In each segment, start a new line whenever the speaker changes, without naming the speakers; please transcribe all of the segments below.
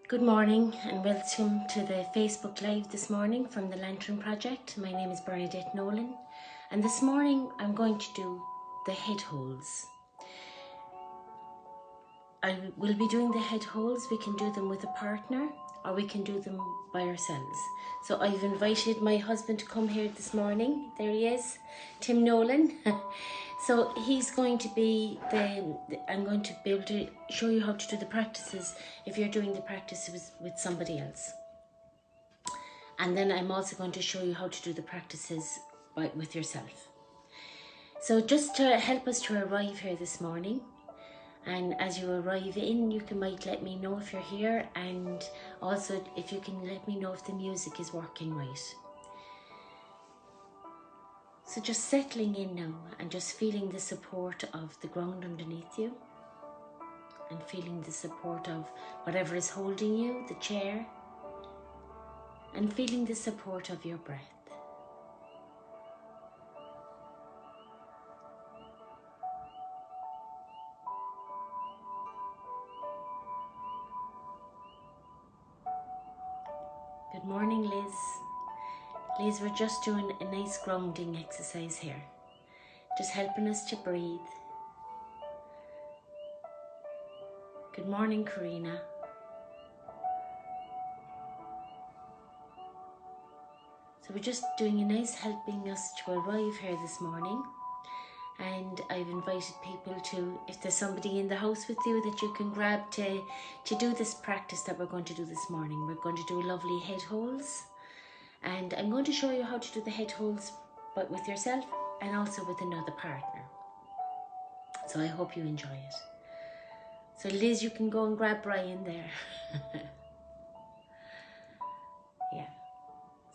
Good morning and welcome to the Facebook Live this morning from the Lantern Project. My name is Bernadette Nolan and this morning I'm going to do the head holes. I will be doing the head holes. We can do them with a partner or we can do them by ourselves. So I've invited my husband to come here this morning. There he is, Tim Nolan. So he's going to be I'm going to be able to show you how to do the practices if you're doing the practices with somebody else. And then I'm also going to show you how to do the practices with yourself. So just to help us to arrive here this morning, and as you arrive in, you might let me know if you're here, and also if you can let me know if the music is working right. So just settling in now and just feeling the support of the ground underneath you and feeling the support of whatever is holding you, the chair, and feeling the support of your breath. Good morning, Liz. Liz, we're just doing a nice grounding exercise here, just helping us to breathe. Good morning, Karina. So we're just doing a nice helping us to arrive here this morning. And I've invited people to, if there's somebody in the house with you that you can grab to do this practice that we're going to do this morning. We're going to do lovely head holes. And I'm going to show you how to do the head holes, but with yourself and also with another partner. So I hope you enjoy it. So Liz, you can go and grab Brian there. Yeah.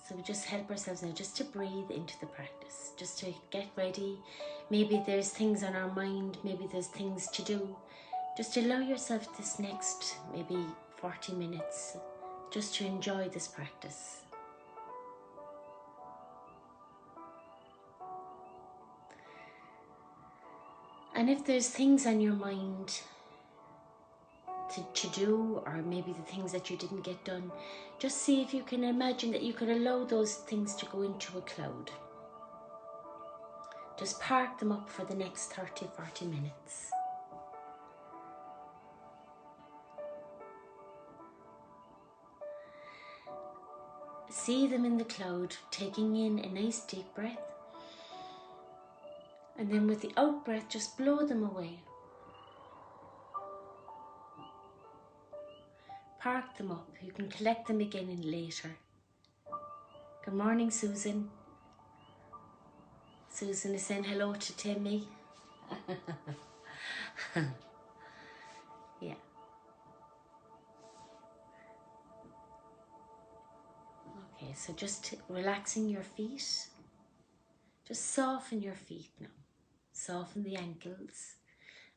So we just help ourselves now just to breathe into the practice, just to get ready. Maybe there's things on our mind, maybe there's things to do. Just allow yourself this next maybe 40 minutes just to enjoy this practice. And if there's things on your mind to do, or maybe the things that you didn't get done, just see if you can imagine that you could allow those things to go into a cloud. Just park them up for the next 30-40 minutes. See them in the cloud, taking in a nice deep breath. And then with the out breath, just blow them away. Park them up. You can collect them again in later. Good morning, Susan. Susan is saying hello to Timmy. Yeah. Okay, so just relaxing your feet. Just soften your feet now. Soften the ankles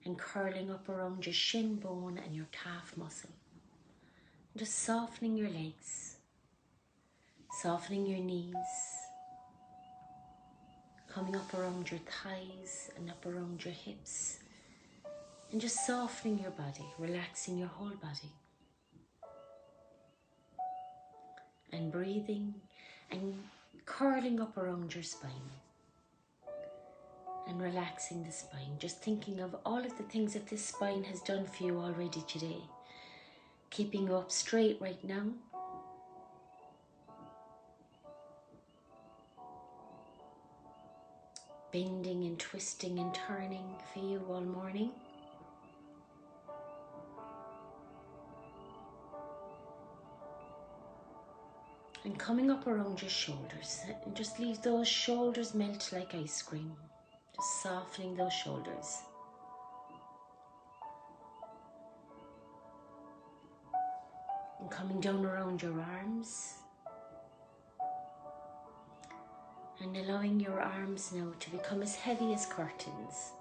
and curling up around your shin bone and your calf muscle. Just softening your legs, softening your knees, coming up around your thighs and up around your hips, and just softening your body, relaxing your whole body. And breathing and curling up around your spine and relaxing the spine, just thinking of all of the things that this spine has done for you already today. Keeping you up straight right now. Bending and twisting and turning for you all morning. And coming up around your shoulders. And just leave those shoulders melt like ice cream. Just softening those shoulders. And coming down around your arms. And allowing your arms now to become as heavy as curtains.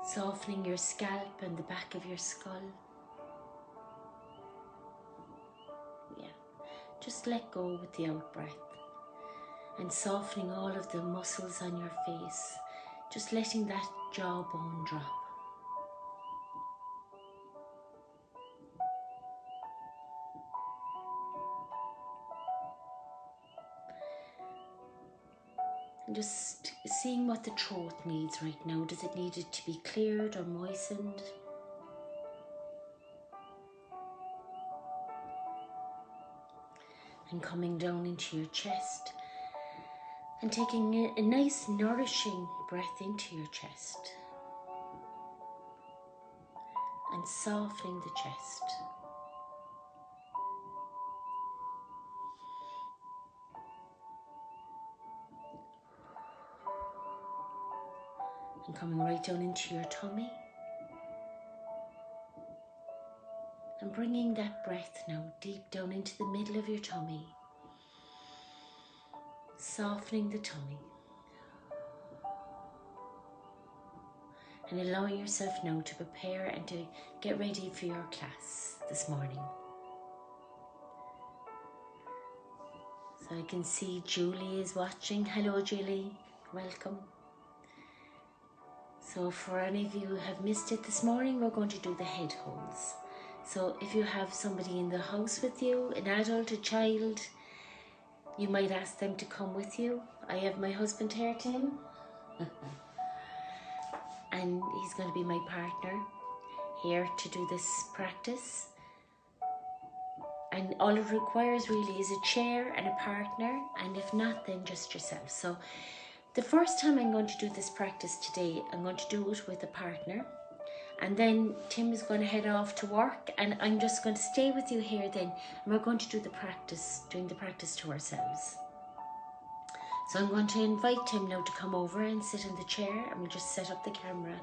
Softening your scalp and the back of your skull. Yeah, just let go with the out breath. and softening all of the muscles on your face, just letting that jawbone drop. And just seeing what the throat needs right now. Does it need it to be cleared or moistened? And coming down into your chest and taking a nice nourishing breath into your chest and softening the chest. And coming right down into your tummy and bringing that breath now deep down into the middle of your tummy, softening the tummy and allowing yourself now to prepare and to get ready for your class this morning. So I can see Julie is watching. Hello Julie, welcome. So for any of you who have missed it this morning, we're going to do the head holds. So if you have somebody in the house with you, an adult, a child, you might ask them to come with you. I have my husband here, Tim, and he's going to be my partner here to do this practice. And all it requires really is a chair and a partner, and if not, then just yourself. So the first time I'm going to do this practice today, I'm going to do it with a partner, and then Tim is going to head off to work, and I'm just going to stay with you here then, and we're going to do the practice, doing the practice to ourselves. So I'm going to invite Tim now to come over and sit in the chair, and we'll just set up the camera.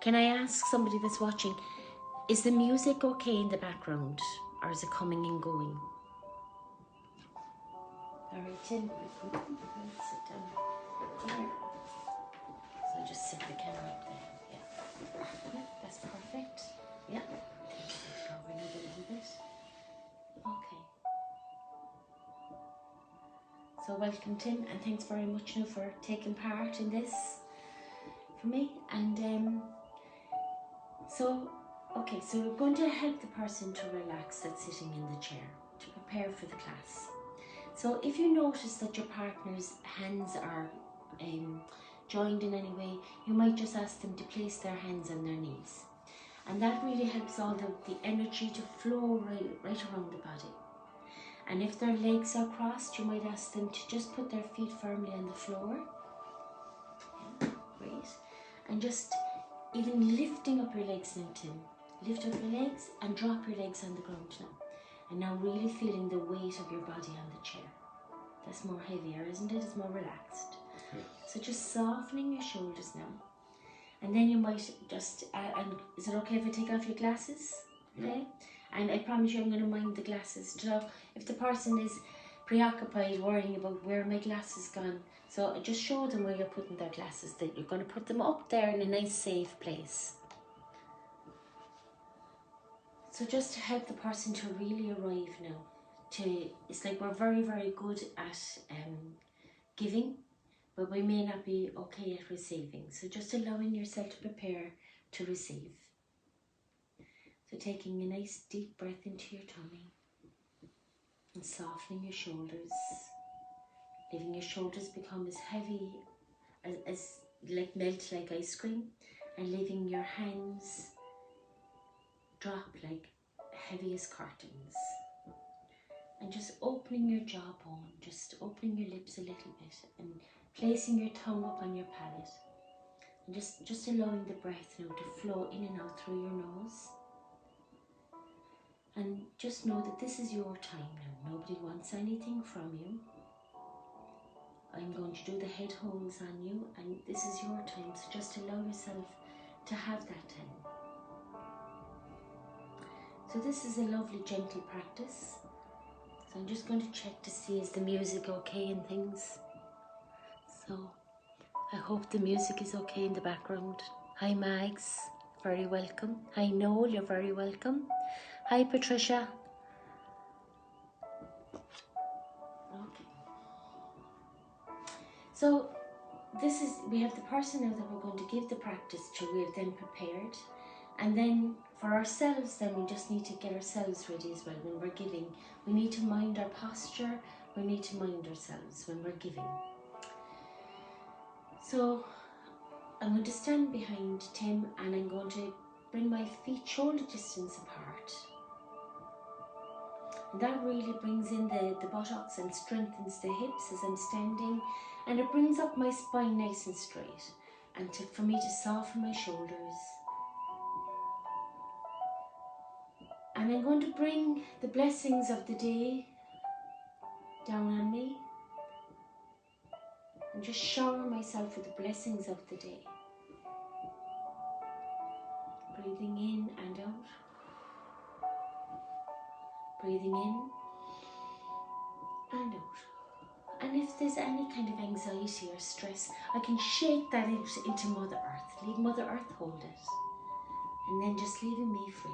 Can I ask somebody that's watching, is the music okay in the background, or is it coming and going? All right, Tim, sit down. Here. So just set the camera up there. Yeah, that's perfect. Yeah. Go over a little bit. Okay. So welcome, Tim, and thanks very much for taking part in this for me. And so we're going to help the person to relax that's sitting in the chair to prepare for the class. So if you notice that your partner's hands are joined in any way, you might just ask them to place their hands on their knees, and that really helps all the energy to flow right around the body. And if their legs are crossed, you might ask them to just put their feet firmly on the floor. Yeah, great. And just even lifting up your legs now, Tim. Lift up your legs and drop your legs on the ground now. And now really feeling the weight of your body on the chair. That's more heavier, isn't it? It's more relaxed. Yeah. So just softening your shoulders now. And then you might just, and is it okay if I take off your glasses? Okay. Yeah. And I promise you I'm going to mind the glasses. So if the person is preoccupied worrying about where my glasses gone, so just show them where you're putting their glasses, that you're going to put them up there in a nice safe place. So just to help the person to really arrive now, it's like we're very, very good at giving, but we may not be okay at receiving. So just allowing yourself to prepare to receive. So taking a nice deep breath into your tummy and softening your shoulders, letting your shoulders become as heavy as like melt like ice cream, and leaving your hands drop like heavy as curtains. And just opening your jawbone, just opening your lips a little bit and placing your tongue up on your palate. And just allowing the breath now to flow in and out through your nose. And just know that this is your time now. Nobody wants anything from you. I'm going to do the head holds on you, and this is your time. So just allow yourself to have that time. So this is a lovely gentle practice. So I'm just going to check to see is the music okay and things. So I hope the music is okay in the background. Hi Mags, very welcome. Hi Noel, you're very welcome. Hi Patricia. Okay. So we have the person now that we're going to give the practice to. We have them prepared, and then for ourselves, then we just need to get ourselves ready as well. When we're giving, we need to mind our posture, we need to mind ourselves when we're giving. So I'm going to stand behind Tim, and I'm going to bring my feet shoulder distance apart. And that really brings in the buttocks and strengthens the hips as I'm standing, and it brings up my spine nice and straight, and for me to soften my shoulders. And I'm going to bring the blessings of the day down on me and just shower myself with the blessings of the day. Breathing in and out. Breathing in and out. And if there's any kind of anxiety or stress, I can shake that into Mother Earth. Leave Mother Earth hold it. And then just leaving me free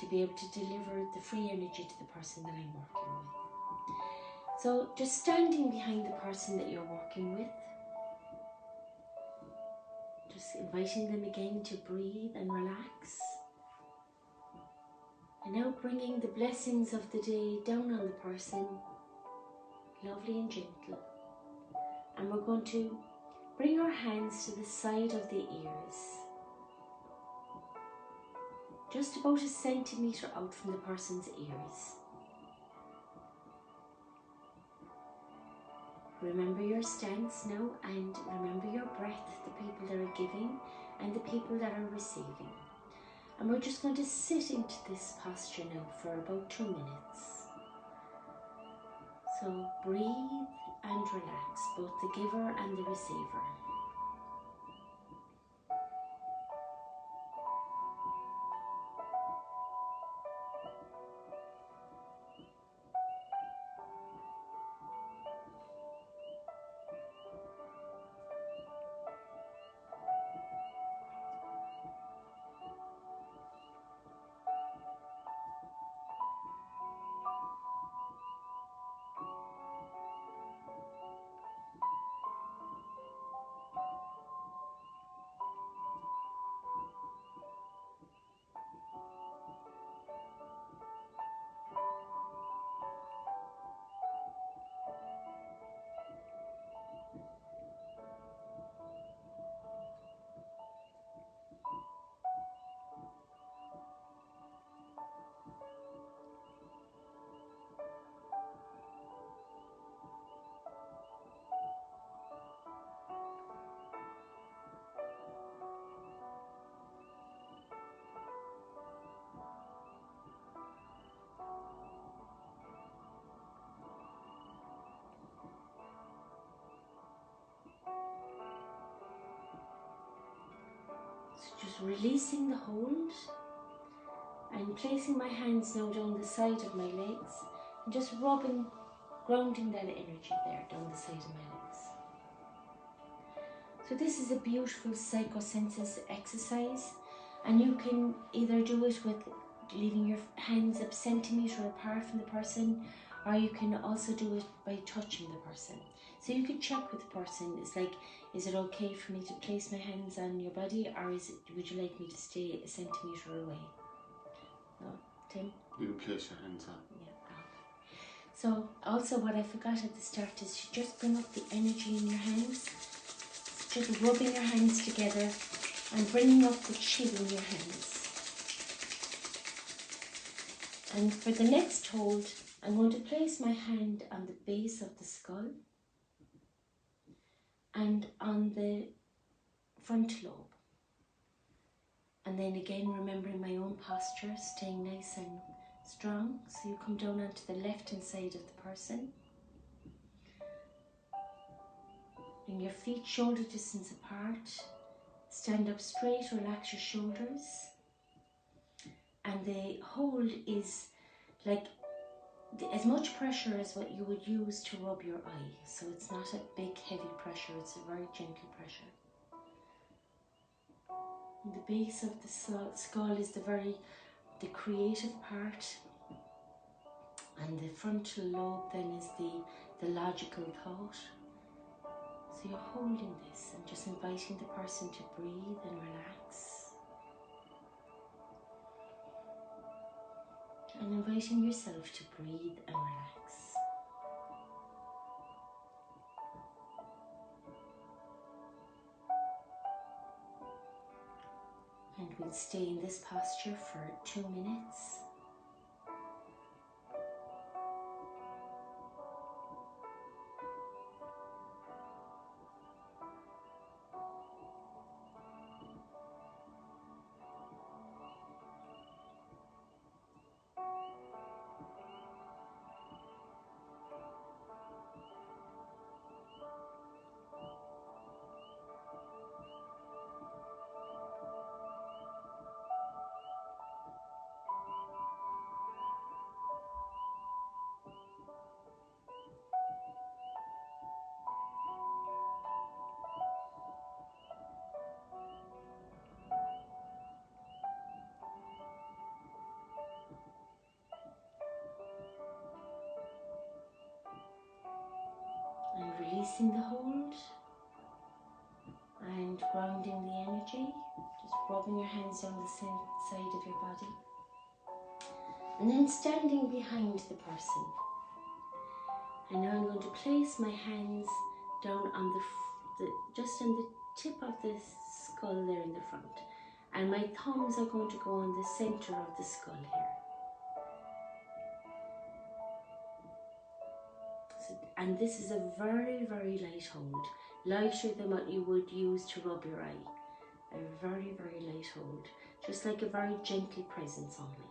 to be able to deliver the free energy to the person that I'm working with. So just standing behind the person that you're working with, just inviting them again to breathe and relax. And now bringing the blessings of the day down on the person, lovely and gentle. And we're going to bring our hands to the side of the ears, just about a centimetre out from the person's ears. Remember your stance now, and remember your breath, the people that are giving and the people that are receiving. And we're just going to sit into this posture now for about 2 minutes. So breathe and relax, both the giver and the receiver. Just releasing the hold and placing my hands now down the side of my legs and just rubbing, grounding that energy there down the side of my legs. So this is a beautiful psychosenses exercise, and you can either do it with leaving your hands a centimetre apart from the person, or you can also do it by touching the person. So you could check with the person, it's like, is it okay for me to place my hands on your body, or would you like me to stay a centimetre away? No, Tim?
You can place your hands on.
Yeah. So also what I forgot at the start is to just bring up the energy in your hands. Just rubbing your hands together and bringing up the chi in your hands. And for the next hold, I'm going to place my hand on the base of the skull and on the front lobe. And then again, remembering my own posture, staying nice and strong. So you come down onto the left-hand side of the person. Bring your feet shoulder distance apart. Stand up straight, relax your shoulders. And the hold is like as much pressure as what you would use to rub your eye. So it's not a big heavy pressure, it's a very gentle pressure. And the base of the skull is the creative part. And the frontal lobe then is the logical thought. So you're holding this and just inviting the person to breathe and relax. And inviting yourself to breathe and relax. And we'll stay in this posture for 2 minutes. And releasing the hold and grounding the energy, just rubbing your hands down the side of your body, and then standing behind the person. And now I'm going to place my hands down on just on the tip of the skull there in the front, and my thumbs are going to go on the center of the skull here. And this is a very, very light hold, lighter than what you would use to rub your eye. A very, very light hold, just like a very gentle presence only.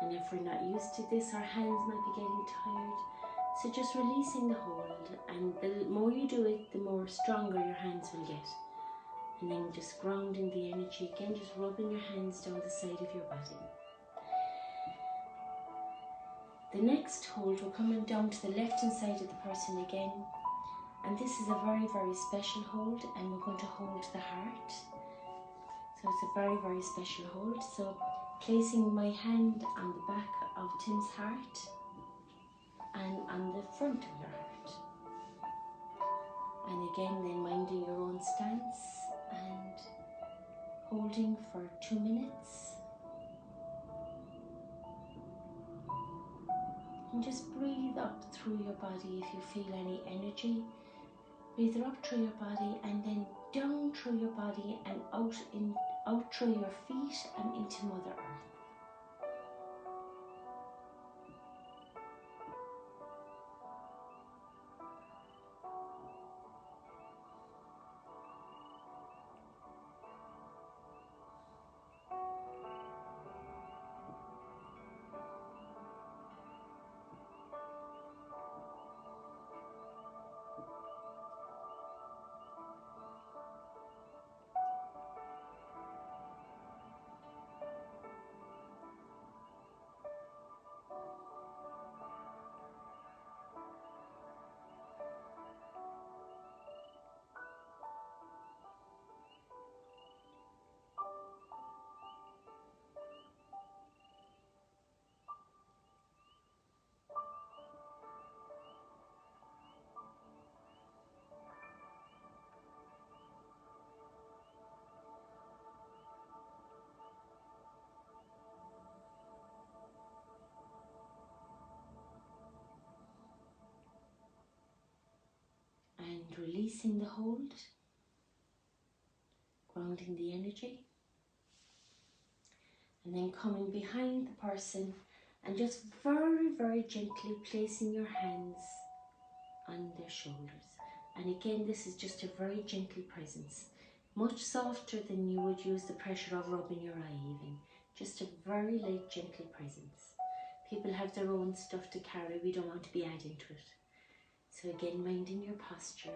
And if we're not used to this, our hands might be getting tired. So just releasing the hold, and the more you do it, the more stronger your hands will get. And then just grounding the energy again, just rubbing your hands down the side of your body. The next hold, we're coming down to the left hand side of the person again. And this is a very, very special hold, and we're going to hold the heart. So it's a very, very special hold. So placing my hand on the back of Tim's heart and on the front of your heart. And again, then minding your own stance and holding for 2 minutes. And just breathe up through your body if you feel any energy. Breathe up through your body and then down through your body and out through your feet and into Mother Earth. And releasing the hold, grounding the energy, and then coming behind the person and just very, very gently placing your hands on their shoulders. And again, this is just a very gentle presence, much softer than you would use the pressure of rubbing your eye even. Just a very light, gentle presence. People have their own stuff to carry. We don't want to be adding to it. So again, minding your posture.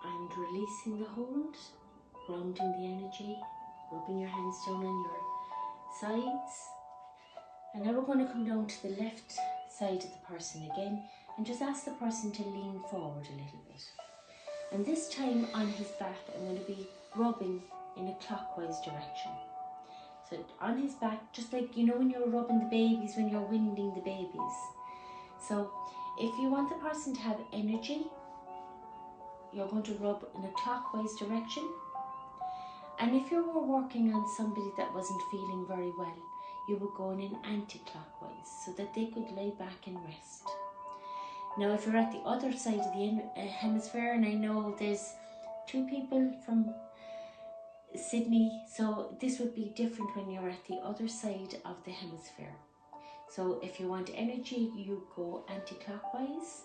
And releasing the hold, grounding the energy, rubbing your hands down on your sides. And now we're going to come down to the left side of the person again and just ask the person to lean forward a little bit. And this time on his back, I'm going to be rubbing in a clockwise direction. So on his back, just like, you know, when you're rubbing the babies, when you're winding the babies. So if you want the person to have energy, you're going to rub in a clockwise direction. And if you were working on somebody that wasn't feeling very well, you would go in an anti-clockwise so that they could lay back and rest. Now if you're at the other side of the hemisphere, and I know there's 2 people from Sydney, so this would be different when you're at the other side of the hemisphere. So if you want energy, you go anti-clockwise.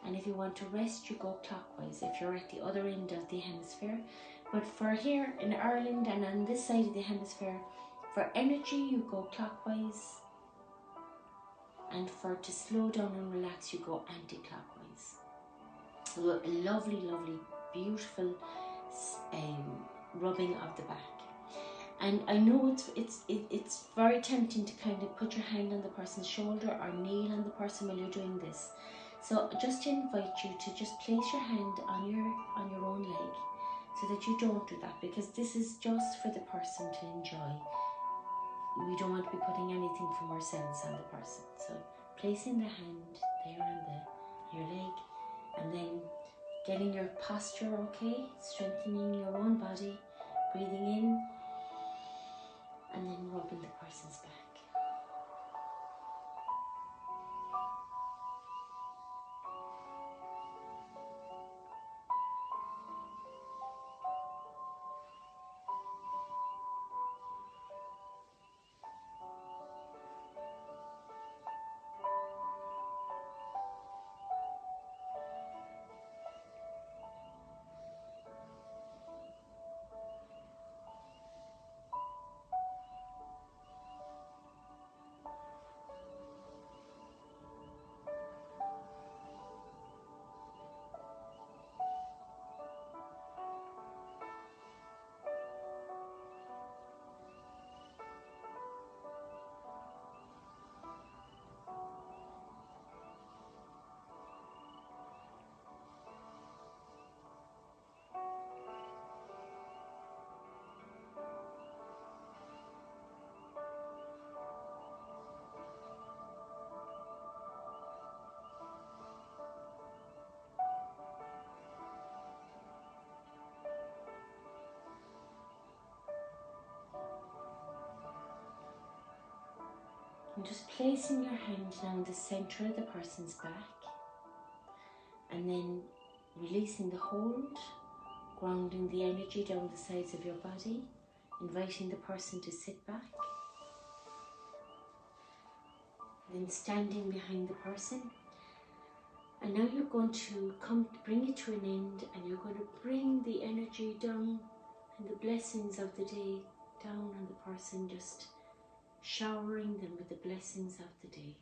And if you want to rest, you go clockwise if you're at the other end of the hemisphere. But for here in Ireland and on this side of the hemisphere, for energy, you go clockwise. And for to slow down and relax, you go anti-clockwise. So a lovely, lovely, beautiful rubbing of the back. And I know it's very tempting to kind of put your hand on the person's shoulder or kneel on the person while you're doing this. So just to invite you to just place your hand on your own leg so that you don't do that, because this is just for the person to enjoy. We don't want to be putting anything from ourselves on the person. So placing the hand there on your leg, and then getting your posture okay, strengthening your own body, breathing in, and then rubbing the person's back. And just placing your hand now in the centre of the person's back, and then releasing the hold, grounding the energy down the sides of your body, inviting the person to sit back, then standing behind the person. And now you're going to bring it to an end, and you're going to bring the energy down and the blessings of the day down on the person, just showering them with the blessings of the day.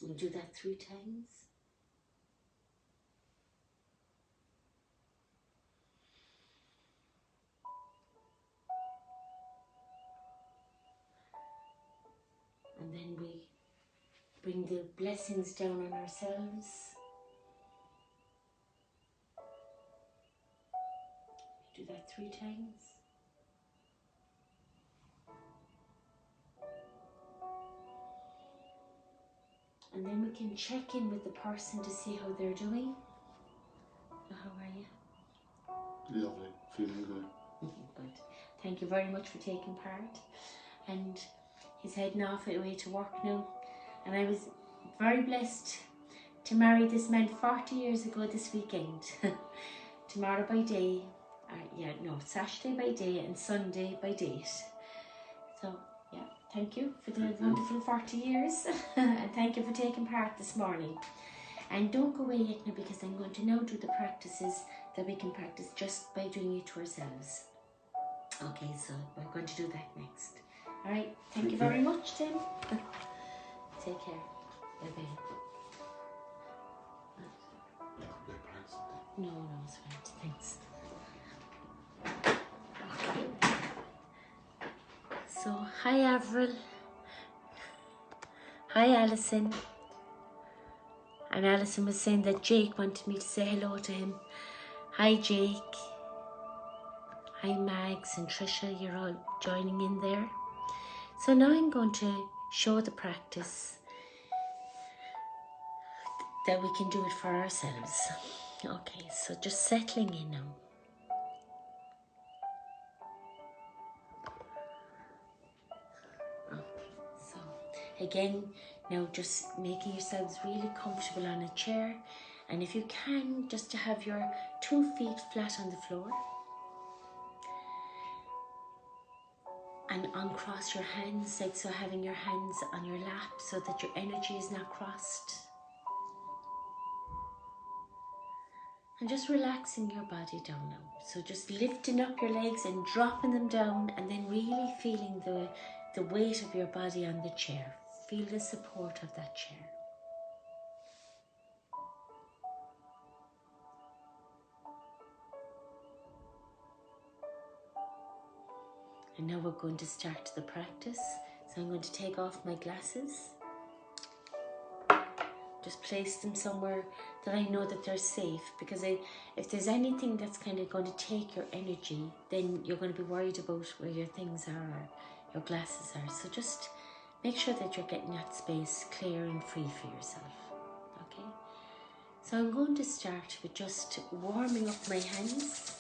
We'll do that 3 times. And then we bring the blessings down on ourselves. Do that 3 times. And then we can check in with the person to see how they're doing. So how are you?
Lovely, feeling good.
Good. Thank you very much for taking part. And he's heading off away to work now. And I was very blessed to marry this man 40 years ago this weekend. Tomorrow by day, Saturday by day and Sunday by date. So, yeah, thank you for the wonderful 40 years. And thank you for taking part this morning. And don't go away yet now, because I'm going to now do the practices that we can practice just by doing it to ourselves. Okay, so we're going to do that next. All right, thank you very much, Tim. Take care. Bye-bye. No, it's fine. Thanks. Okay. So, hi Avril. Hi Alison. And Alison was saying that Jake wanted me to say hello to him. Hi Jake. Hi Mags and Trisha, you're all joining in there. So now I'm going to show the practice that we can do it for ourselves. Okay, so just settling in now. Okay, so again, now just making yourselves really comfortable on a chair. And if you can, just to have your 2 feet flat on the floor. And uncross your hands, like so, having your hands on your lap so that your energy is not crossed. And just relaxing your body down now. So just lifting up your legs and dropping them down, and then really feeling the weight of your body on the chair. Feel the support of that chair. And now we're going to start the practice. So I'm going to take off my glasses. Just place them somewhere that I know that they're safe, because if there's anything that's kind of going to take your energy, then you're going to be worried about where your things are, or your glasses are. So just make sure that you're getting that space clear and free for yourself. Okay? So I'm going to start with just warming up my hands.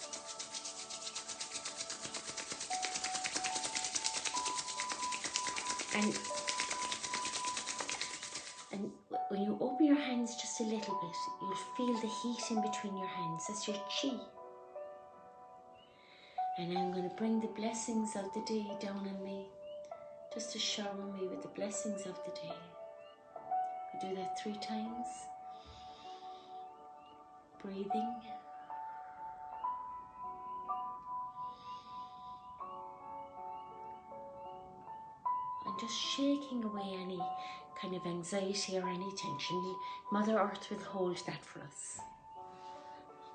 And when you open your hands just a little bit, you'll feel the heat in between your hands. That's your chi. And I'm going to bring the blessings of the day down on me, just to shower me with the blessings of the day. We do that 3 times. Breathing. And just shaking away any kind of anxiety or any tension. Mother Earth will hold that for us.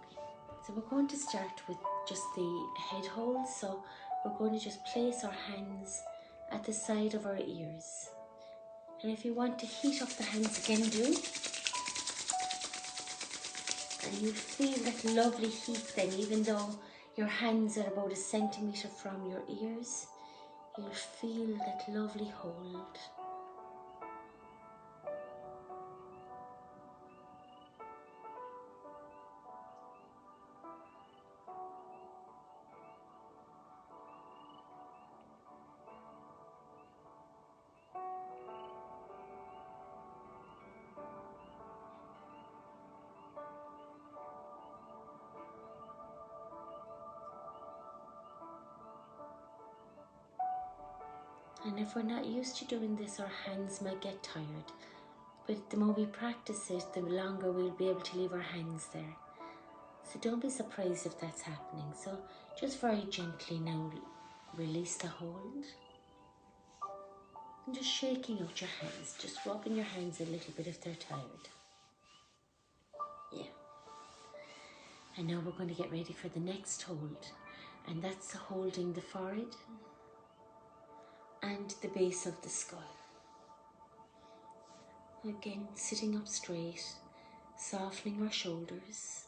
Okay. So we're going to start with just the head holes. So we're going to just place our hands at the side of our ears. And if you want to heat up the hands again, do. And you'll feel that lovely heat then, even though your hands are about 1 centimetre from your ears, you'll feel that lovely hold. And if we're not used to doing this, our hands might get tired. But the more we practice it, the longer we'll be able to leave our hands there. So don't be surprised if that's happening. So just very gently now release the hold. And just shaking out your hands, just rubbing your hands a little bit if they're tired. Yeah. And now we're going to get ready for the next hold, and that's holding the forehead and the base of the skull. Again, sitting up straight, softening our shoulders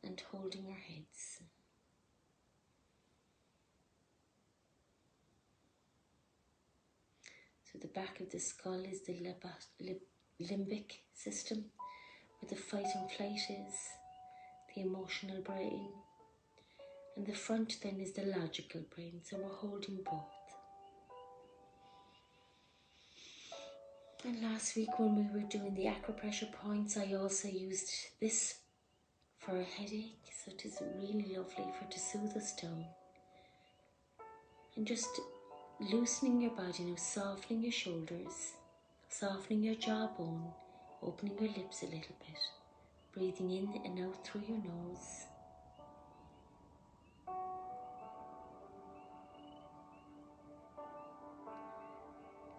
and holding our heads. So the back of the skull is the limbic system, where the fight and flight is, the emotional brain. And the front then is the logical brain, so we're holding both. And last week when we were doing the acupressure points, I also used this for a headache, so it is really lovely to soothe us down. And just loosening your body now, softening your shoulders, softening your jawbone, opening your lips a little bit, breathing in and out through your nose.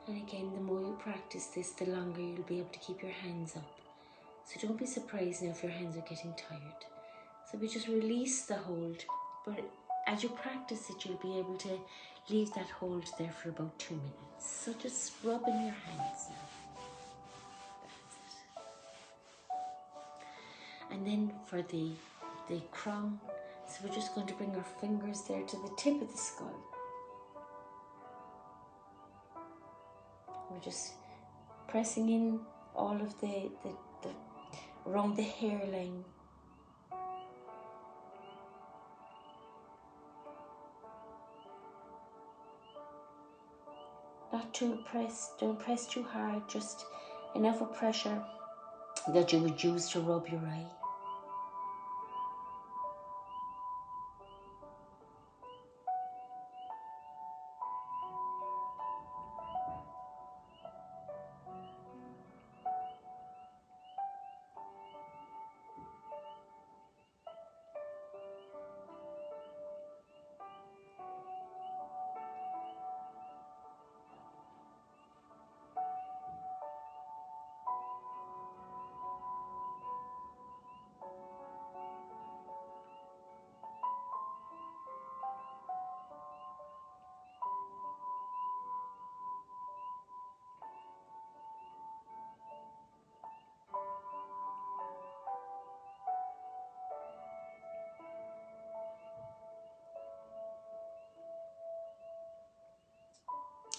And again, the more you practice this, the longer you'll be able to keep your hands up. So don't be surprised now if your hands are getting tired. So we just release the hold, but as you practice it, you'll be able to leave that hold there for about 2 minutes. So just rub in your hands now. That's it. And then for the crown, so we're just going to bring our fingers there to the tip of the skull. We're just pressing in all of the around the hairline. Not too press, don't press too hard, just enough of pressure that you would use to rub your eye.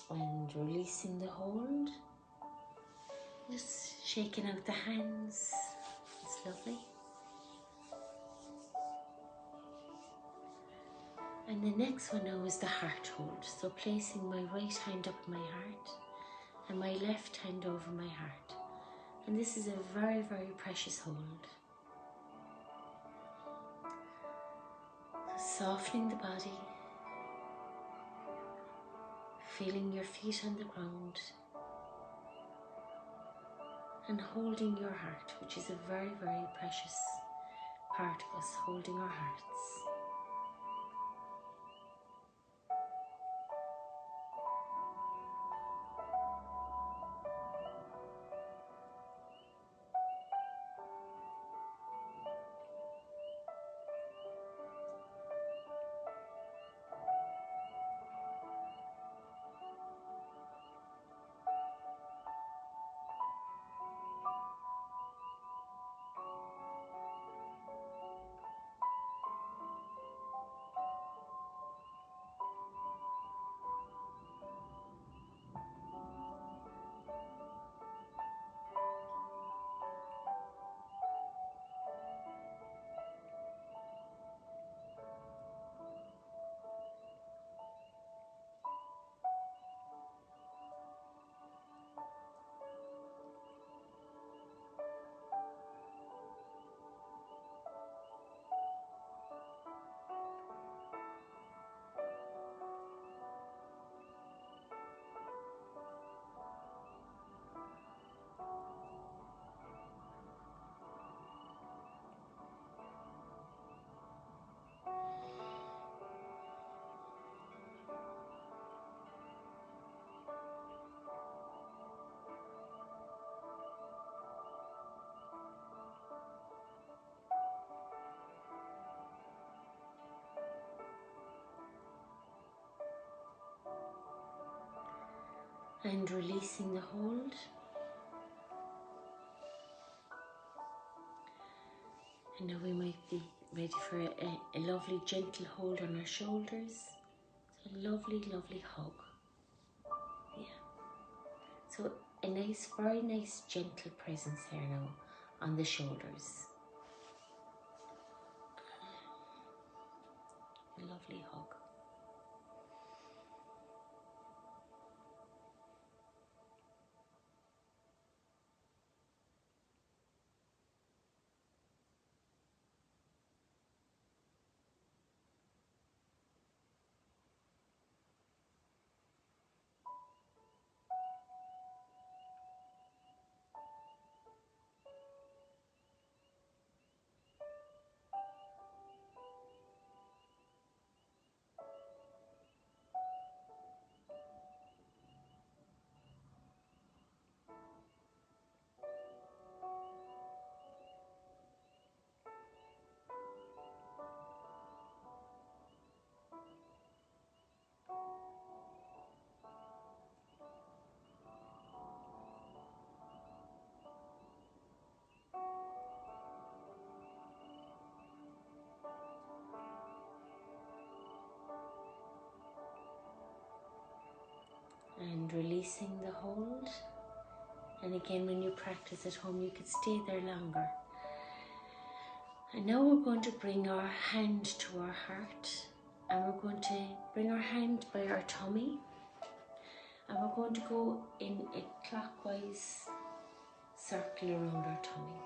And releasing the hold, just shaking out the hands. It's lovely. And the next one now is the heart hold. So placing my right hand up my heart and my left hand over my heart. And this is a very, very precious hold. So softening the body, feeling your feet on the ground, and holding your heart, which is a very, very precious part of us, holding our hearts. And releasing the hold. And now we might be ready for a lovely gentle hold on our shoulders. So a lovely, lovely hug. Yeah. So a nice, very nice gentle presence there now on the shoulders. A lovely hug. And releasing the hold. And again, when you practice at home, you could stay there longer. And now we're going to bring our hand to our heart, and we're going to bring our hand by our tummy, and we're going to go in a clockwise circle around our tummy.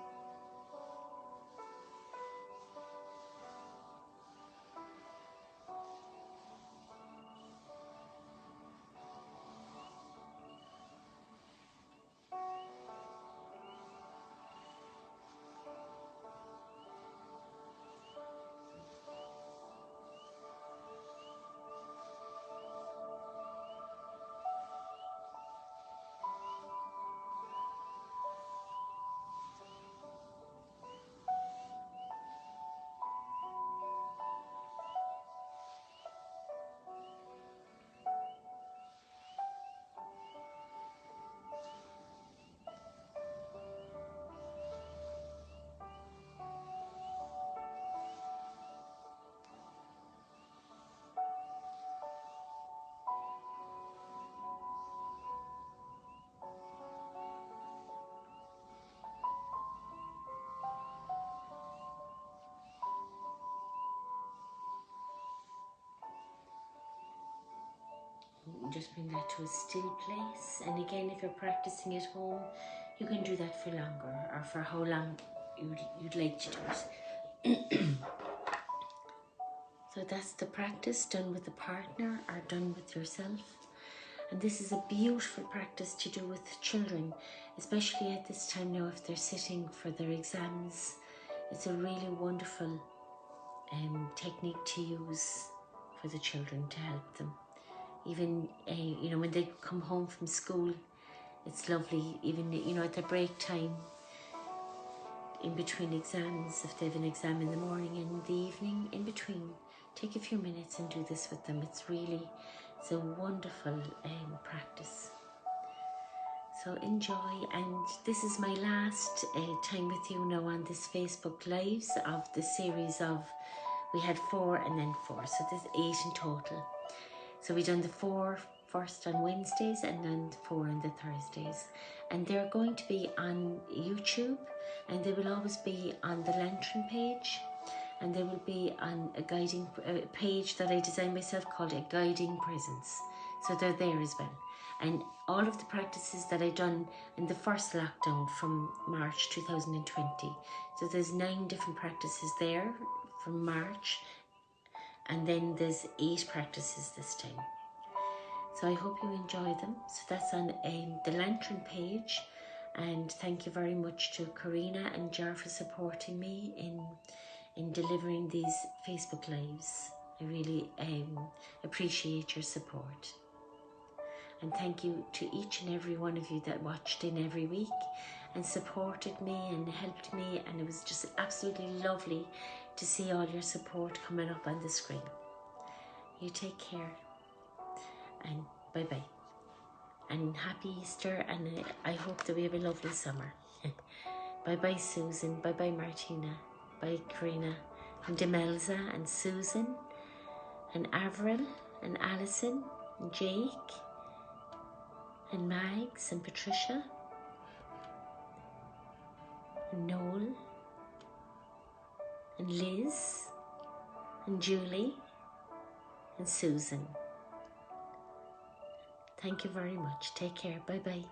Just bring that to a still place. And again, if you're practicing at home, you can do that for longer, or for how long you'd like to do it. So that's the practice, done with a partner or done with yourself. And this is a beautiful practice to do with children, especially at this time now if they're sitting for their exams. It's a really wonderful technique to use for the children to help them. Even, when they come home from school, it's lovely, even, at their break time, in between exams, if they have an exam in the morning and in the evening, in between, take a few minutes and do this with them. It's a wonderful practice. So enjoy, and this is my last time with you now on this Facebook Lives of the series of, we had 4 and then 4, so there's 8 in total. So we done the 4 first on Wednesdays and then 4 on the Thursdays. And they're going to be on YouTube, and they will always be on the Lantern page, and they will be on a guiding page that I designed myself called A Guiding Presence. So they're there as well. And all of the practices that I done in the first lockdown from March 2020. So there's 9 different practices there from March. And then there's 8 practices this time. So I hope you enjoy them. So that's on the Lantern page. And thank you very much to Karina and Jar for supporting me in delivering these Facebook Lives. I really appreciate your support. And thank you to each and every one of you that watched in every week and supported me and helped me. And it was just absolutely lovely to see all your support coming up on the screen. You take care, and bye-bye. and happy Easter, and I hope that we have a lovely summer. Bye-bye Susan, bye-bye Martina, bye Karina, and Demelza, and Susan, and Avril, and Alison, and Jake, and Mags, and Patricia, and Noel, and Liz, and Julie, and Susan. Thank you very much. Take care. Bye-bye.